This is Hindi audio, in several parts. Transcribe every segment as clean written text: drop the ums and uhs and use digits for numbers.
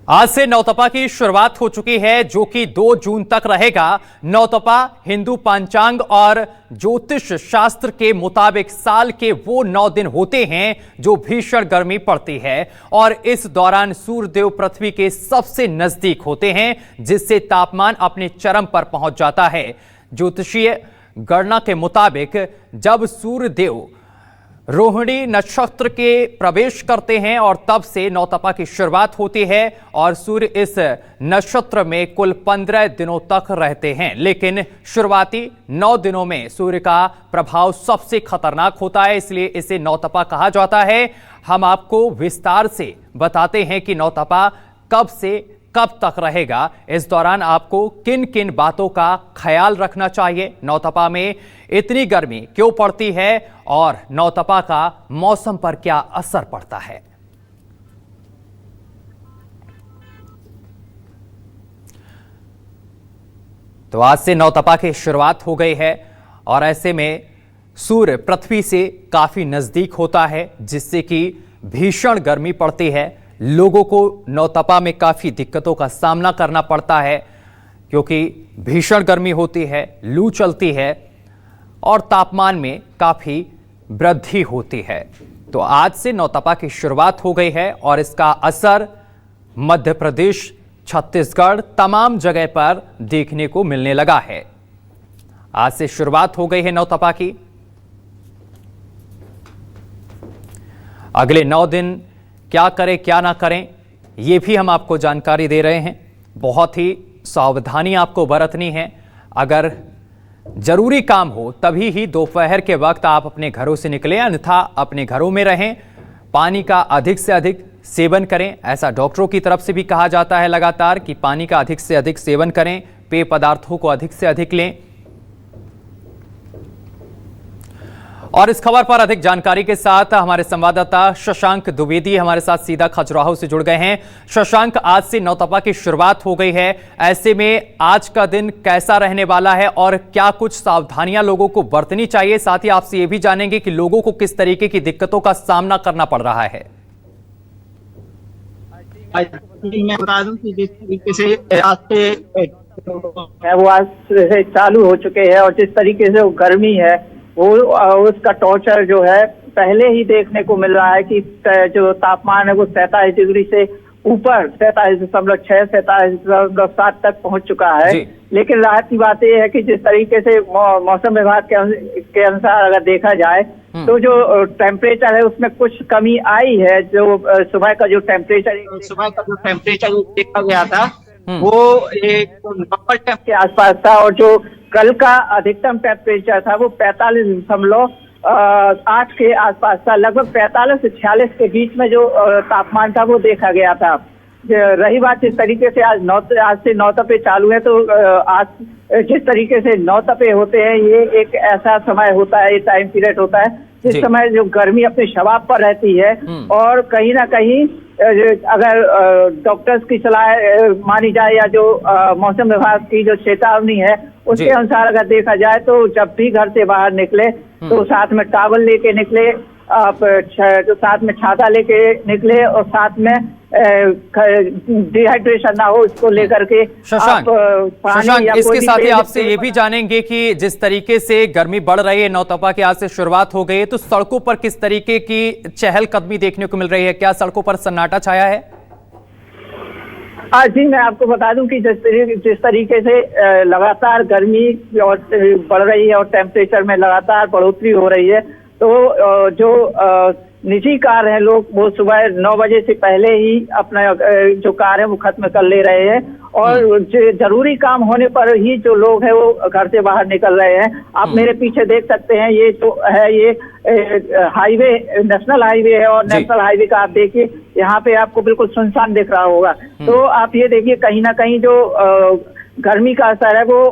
आज से नौतपा की शुरुआत हो चुकी है, जो कि 2 जून तक रहेगा। नौतपा हिंदू पंचांग और ज्योतिष शास्त्र के मुताबिक साल के वो 9 दिन होते हैं जो भीषण गर्मी पड़ती है और इस दौरान सूर्यदेव पृथ्वी के सबसे नजदीक होते हैं, जिससे तापमान अपने चरम पर पहुंच जाता है। ज्योतिषीय गणना के मुताबिक जब सूर्यदेव रोहिणी नक्षत्र के प्रवेश करते हैं और तब से नौतपा की शुरुआत होती है और सूर्य इस नक्षत्र में कुल 15 दिनों तक रहते हैं। लेकिन शुरुआती 9 दिनों में सूर्य का प्रभाव सबसे खतरनाक होता है, इसलिए इसे नौतपा कहा जाता है। हम आपको विस्तार से बताते हैं कि नौतपा कब से कब तक रहेगा, इस दौरान आपको किन किन बातों का ख्याल रखना चाहिए, नौतपा में इतनी गर्मी क्यों पड़ती है और नौतपा का मौसम पर क्या असर पड़ता है। तो आज से नौतपा की शुरुआत हो गई है और ऐसे में सूर्य पृथ्वी से काफी नजदीक होता है, जिससे कि भीषण गर्मी पड़ती है। लोगों को नौतपा में काफी दिक्कतों का सामना करना पड़ता है, क्योंकि भीषण गर्मी होती है, लू चलती है और तापमान में काफी वृद्धि होती है। तो आज से नौतपा की शुरुआत हो गई है और इसका असर मध्य प्रदेश, छत्तीसगढ़, तमाम जगह पर देखने को मिलने लगा है। आज से शुरुआत हो गई है नौतपा की। अगले 9 दिन क्या करें क्या ना करें, ये भी हम आपको जानकारी दे रहे हैं। बहुत ही सावधानी आपको बरतनी है। अगर जरूरी काम हो तभी ही दोपहर के वक्त आप अपने घरों से निकलें, अन्यथा अपने घरों में रहें। पानी का अधिक से अधिक सेवन करें, ऐसा डॉक्टरों की तरफ से भी कहा जाता है लगातार कि पानी का अधिक से अधिक सेवन करें, पेय पदार्थों को अधिक से अधिक लें। और इस खबर पर अधिक जानकारी के साथ हमारे संवाददाता शशांक द्विवेदी हमारे साथ सीधा खजुराहो से जुड़ गए हैं। शशांक, आज से नौतपा की शुरुआत हो गई है, ऐसे में आज का दिन कैसा रहने वाला है और क्या कुछ सावधानियां लोगों को बरतनी चाहिए? साथ ही आपसे ये भी जानेंगे कि लोगों को किस तरीके की दिक्कतों का सामना करना पड़ रहा है। मैं बता दूं कि जिस तरीके से आज से चालू हो चुके हैं और जिस तरीके से वो गर्मी है, वो उसका टॉर्चर जो है पहले ही देखने को मिल रहा है कि जो तापमान है वो 47 डिग्री से ऊपर 47.6 47.7 तक पहुंच चुका है। लेकिन राहत की बात यह है कि जिस तरीके से मौसम विभाग के अनुसार अगर देखा जाए तो जो टेम्परेचर है उसमें कुछ कमी आई है। जो सुबह का जो टेम्परेचर देखा गया था वो एक नॉर्मल टेम्प के आसपास था और जो कल का अधिकतम टेम्परेचर था वो 45.8 के आसपास था। लगभग 45 से 46 के बीच में जो तापमान था वो देखा गया था। रही बात जिस तरीके से आज से नौतपे चालू है, तो आज जिस तरीके से नौतपे होते हैं, ये एक ऐसा समय होता है, ये टाइम पीरियड होता है जिस समय जो गर्मी अपने शबाब पर रहती है और कहीं ना कहीं अगर डॉक्टर्स की सलाह मानी जाए या जो मौसम विभाग की जो चेतावनी है उसके अनुसार अगर देखा जाए, तो जब भी घर से बाहर निकले तो साथ में टॉवल लेके निकले, आप जो साथ में छाता लेके निकले और साथ में डिहाइड्रेशन ना हो इसको लेकर के शशांक, इसके साथ ही आपसे ये भी जानेंगे कि जिस तरीके से गर्मी बढ़ रही है, नौतपा की आज से शुरुआत हो गई है, तो सड़कों पर किस तरीके की चहलकदमी देखने को मिल रही है? क्या सड़कों पर सन्नाटा छाया है? जी, मैं आपको बता दूं कि जिस तरीके से लगातार गर्मी और बढ़ रही है और टेम्परेचर में लगातार बढ़ोतरी हो रही है, तो जो निजी कार है लोग वो सुबह 9 बजे से पहले ही अपना जो कार है वो खत्म कर ले रहे हैं और जरूरी काम होने पर ही जो लोग हैं वो घर से बाहर निकल रहे हैं। आप मेरे पीछे देख सकते हैं, ये जो है ये हाईवे नेशनल हाईवे है और नेशनल हाईवे का आप देखिए यहाँ पे आपको बिल्कुल सुनसान दिख रहा होगा। तो आप ये देखिए कहीं ना कहीं जो गर्मी का असर है वो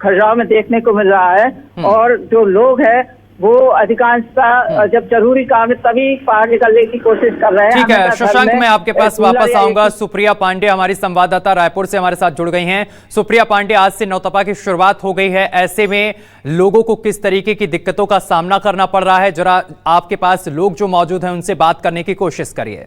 खजुराहो में देखने को मिल रहा है और जो लोग हैं वो अधिकांशतः जब जरूरी काम है तभी बाहर निकलने की कोशिश कर रहे हैं। ठीक है शशांक, मैं आपके पास वापस आऊंगा। सुप्रिया पांडे हमारी संवाददाता रायपुर से हमारे साथ जुड़ गई हैं। सुप्रिया पांडे, आज से नौतपा की शुरुआत हो गई है, ऐसे में लोगों को किस तरीके की दिक्कतों का सामना करना पड़ रहा है? जरा आपके पास लोग जो मौजूद हैं उनसे बात करने की कोशिश करिए।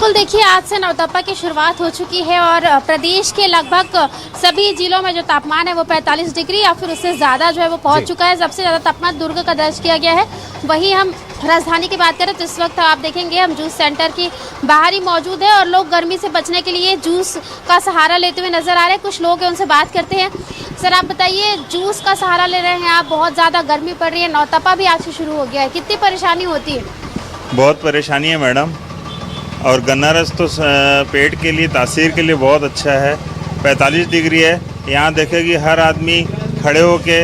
बिल्कुल, देखिए आज से नवतपा की शुरुआत हो चुकी है और प्रदेश के लगभग सभी जिलों में जो तापमान है वो 45 डिग्री या फिर उससे ज़्यादा जो है वो पहुंच चुका है। सबसे ज़्यादा तापमान दुर्ग का दर्ज किया गया है। वहीं हम राजधानी की बात करें तो इस वक्त आप देखेंगे हम जूस सेंटर की बाहर ही मौजूद है और लोग गर्मी से बचने के लिए जूस का सहारा लेते हुए नजर आ रहे हैं। कुछ लोग हैं, उनसे बात करते हैं। सर आप बताइए, जूस का सहारा ले रहे हैं आप, बहुत ज़्यादा गर्मी पड़ रही है, नवतपा भी आज से शुरू हो गया है, कितनी परेशानी होती है? बहुत परेशानी है मैडम, और गन्ना रस तो पेट के लिए, तासीर के लिए बहुत अच्छा है। 45 डिग्री है, यहाँ देखेगी हर आदमी खड़े होके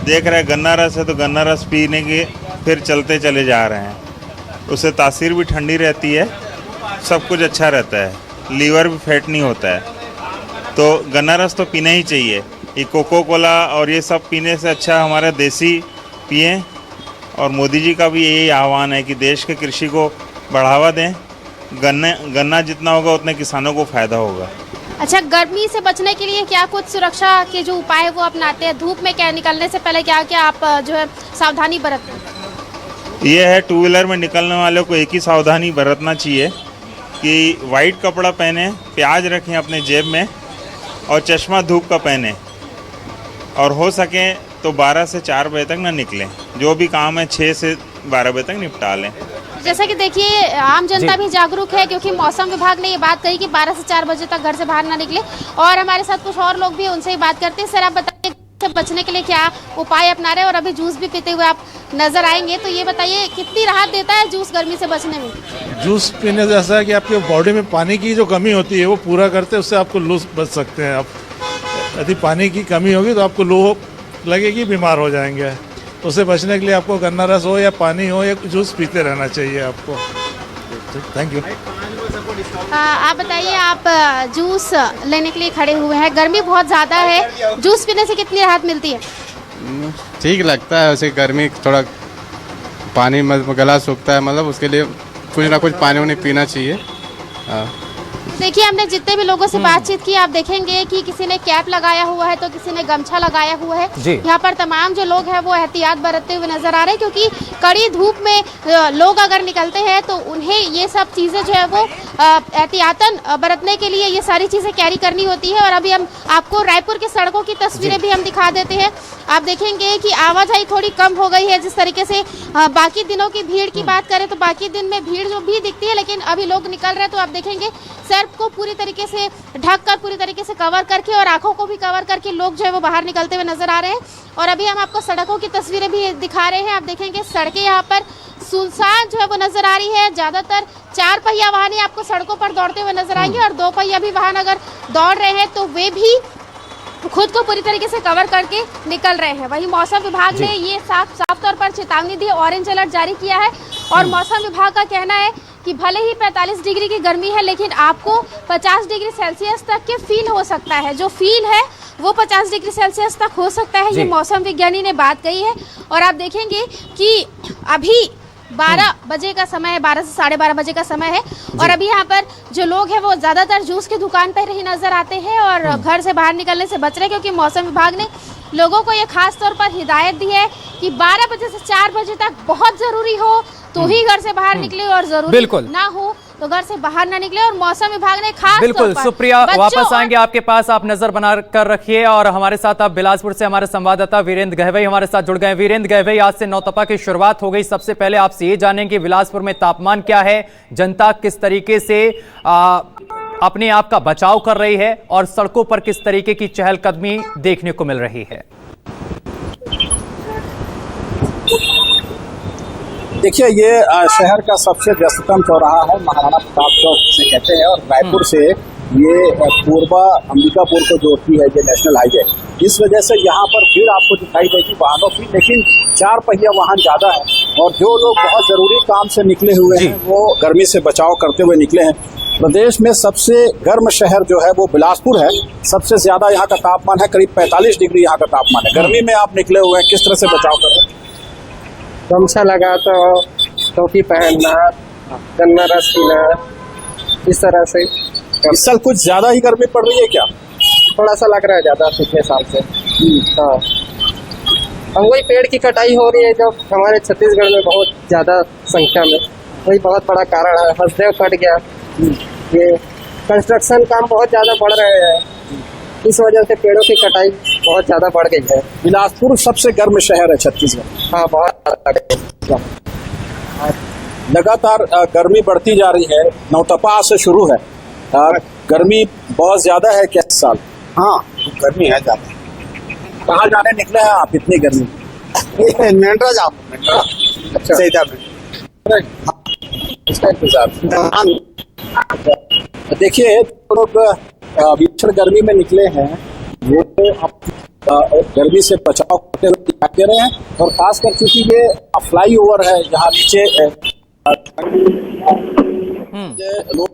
देख रहा है गन्ना रस है तो गन्ना रस पीने के फिर चलते चले जा रहे हैं। उससे तासीर भी ठंडी रहती है, सब कुछ अच्छा रहता है, लीवर भी फैट नहीं होता है। तो गन्ना रस तो पीना ही चाहिए। ये कोको कोला और ये सब पीने से अच्छा हमारा देसी पिएं। और मोदी जी का भी यही आह्वान है कि देश के कृषि को बढ़ावा दें। गन्ना जितना होगा उतने किसानों को फ़ायदा होगा। अच्छा, गर्मी से बचने के लिए क्या कुछ सुरक्षा के जो उपाय है वो अपनाते हैं? धूप में क्या निकलने से पहले क्या क्या आप जो है सावधानी बरतते हैं? ये है, टू व्हीलर में निकलने वालों को एक ही सावधानी बरतना चाहिए कि वाइट कपड़ा पहने, प्याज रखें अपने जेब में और चश्मा धूप का पहने, और हो सके तो 12 से 4 बजे तक ना निकलें। जो भी काम है 6 से 12 बजे तक निपटा लें। जैसा कि देखिए आम जनता भी जागरूक है, क्योंकि मौसम विभाग ने ये बात कही कि 12 से 4 बजे तक घर से बाहर ना निकले। और हमारे साथ कुछ और लोग भी हैं, उनसे ही बात करते हैं। सर आप बताइए, से बचने के लिए क्या उपाय अपना रहे हैं? और अभी जूस भी पीते हुए आप नजर आएंगे, तो ये बताइए कितनी राहत देता है जूस गर्मी से बचने में? जूस पीने से ऐसा है कि आपके बॉडी में पानी की जो कमी होती है वो पूरा करते हैं, उससे आपको लू बच सकते हैं। आप यदि पानी की कमी होगी तो आपको लू लगेगी, बीमार हो जाएंगे। तो उससे बचने के लिए आपको गन्ना रस हो या पानी हो या जूस पीते रहना चाहिए आपको। Thank you. आप बताइए, आप जूस लेने के लिए खड़े हुए हैं, गर्मी बहुत ज़्यादा है, जूस पीने से कितनी राहत मिलती है? ठीक लगता है वैसे, गर्मी थोड़ा पानी में गला सूखता है, मतलब उसके लिए कुछ ना कुछ पानी उन्हें पीना चाहिए। हाँ। देखिए हमने जितने भी लोगों से बातचीत की, आप देखेंगे कि किसी ने कैप लगाया हुआ है तो किसी ने गमछा लगाया हुआ है। यहाँ पर तमाम जो लोग हैं वो एहतियात बरतते हुए नजर आ रहे हैं, क्योंकि कड़ी धूप में लोग अगर निकलते हैं तो उन्हें ये सब चीज़ें जो है वो एहतियातन बरतने के लिए ये सारी चीज़ें कैरी करनी होती है। और अभी हम आपको रायपुर की सड़कों की तस्वीरें भी हम दिखा देते हैं। आप देखेंगे कि आवाजाही थोड़ी कम हो गई है। जिस तरीके से बाकी दिनों की भीड़ की बात करें तो बाकी दिन में भीड़ जो भी दिखती है, लेकिन अभी लोग निकल रहे हैं तो आप देखेंगे सर को पूरी तरीके से ढककर, पूरी तरीके से कवर करके और आंखों को भी कवर करके लोग जो है वो बाहर निकलते हुए नजर आ रहे हैं। और अभी हम आपको सड़कों की तस्वीरें भी दिखा रहे हैं। आप देखेंगे सड़कें यहाँ पर सुनसान जो है वो नजर आ रही है। ज्यादातर 4 पहिया वाहन ही आपको सड़कों पर दौड़ते हुए नजर आएंगे, और 2 पहिया भी वाहन अगर दौड़ रहे हैं तो वे भी खुद को पूरी तरीके से कवर करके निकल रहे हैं। वहीं मौसम विभाग ने ये साफ तौर पर चेतावनी दी, ऑरेंज अलर्ट जारी किया है। और मौसम विभाग का कहना है कि भले ही 45 डिग्री की गर्मी है, लेकिन आपको 50 डिग्री सेल्सियस तक के फील हो सकता है। जो फील है वो 50 डिग्री सेल्सियस तक हो सकता है, ये मौसम विज्ञानी ने बात कही है। और आप देखेंगे कि अभी 12 बजे का समय है, 12 से 12:30 बजे का समय है। और अभी यहाँ पर जो लोग हैं वो ज़्यादातर जूस की दुकान पर ही नजर आते हैं और घर से बाहर निकलने से बच रहे हैं, क्योंकि मौसम विभाग ने लोगों को ये खास तौर पर हिदायत दी है कि 12 बजे से 4 बजे तक बहुत ज़रूरी हो तो ही घर से बाहर निकले, और जरूरी ना हो तो घर से बाहर ना निकले। और मौसम विभाग ने खास बिल्कुल सुप्रिया, वापस आएंगे आपके पास, आप नजर बना कर रखिए। और हमारे साथ आप बिलासपुर से हमारे संवाददाता वीरेंद्र गहवई हमारे साथ जुड़ गए। वीरेंद्र गहवई, आज से नवतपा की शुरुआत हो गई, सबसे पहले आपसे ये जानेंगे बिलासपुर में तापमान क्या है, जनता किस तरीके से अपने आप का बचाव कर रही है और सड़कों पर किस तरीके की चहलकदमी देखने को मिल रही है? देखिए, ये शहर का सबसे व्यस्ततम चौराहा है, महाराणा प्रताप चौक से कहते हैं, और रायपुर से ये पूर्वा अंबिकापुर को जोड़ती है ये नेशनल हाईवे। इस वजह से यहाँ पर भीड़ आपको दिखाई देगी वाहनों की, लेकिन 4 पहिया वाहन ज्यादा है। और जो लोग बहुत जरूरी काम से निकले हुए हैं वो गर्मी से बचाव करते हुए निकले हैं। प्रदेश में सबसे गर्म शहर जो है वो बिलासपुर है। सबसे ज्यादा यहाँ का तापमान है, करीब 45 डिग्री यहाँ का तापमान है। गर्मी में आप निकले हुए हैं, किस तरह से बचाव कर रहे हैं? गमछा लगाता हो, टोपी पहनना, गन्ना रस पीना, इस तरह से। इस साल कुछ ज्यादा ही गर्मी पड़ रही है क्या? थोड़ा सा लग रहा है ज्यादा पिछले साल से। हाँ, वही पेड़ की कटाई हो रही है जो हमारे छत्तीसगढ़ में बहुत ज्यादा संख्या में, वही बहुत बड़ा कारण है। हसदेव कट गया, ये कंस्ट्रक्शन काम बहुत ज़्यादा बढ़ रहे हैं, इस वजह से पेड़ों की कटाई बहुत ज़्यादा बढ़ गई है। बिलासपुर सबसे गर्म शहर है छत्तीसगढ़। हाँ, बहुत लगातार गर्मी बढ़ती जा रही है, नौतपा आज से शुरू है। गर्मी बहुत ज्यादा है क्या इस साल? हाँ, गर्मी है ज्यादा। कहाँ जाने निकले हैं आप इतनी गर्मी? मेंढरा जाम, अच्छा, सीधा में इसका इंतजार। देखिए, जो लोग भीषण गर्मी में निकले हैं वो गर्मी से बचाव करते हुए दिखाई दे रहे हैं, और खासकर क्योंकि ये फ्लाई ओवर है जहाँ नीचे लोग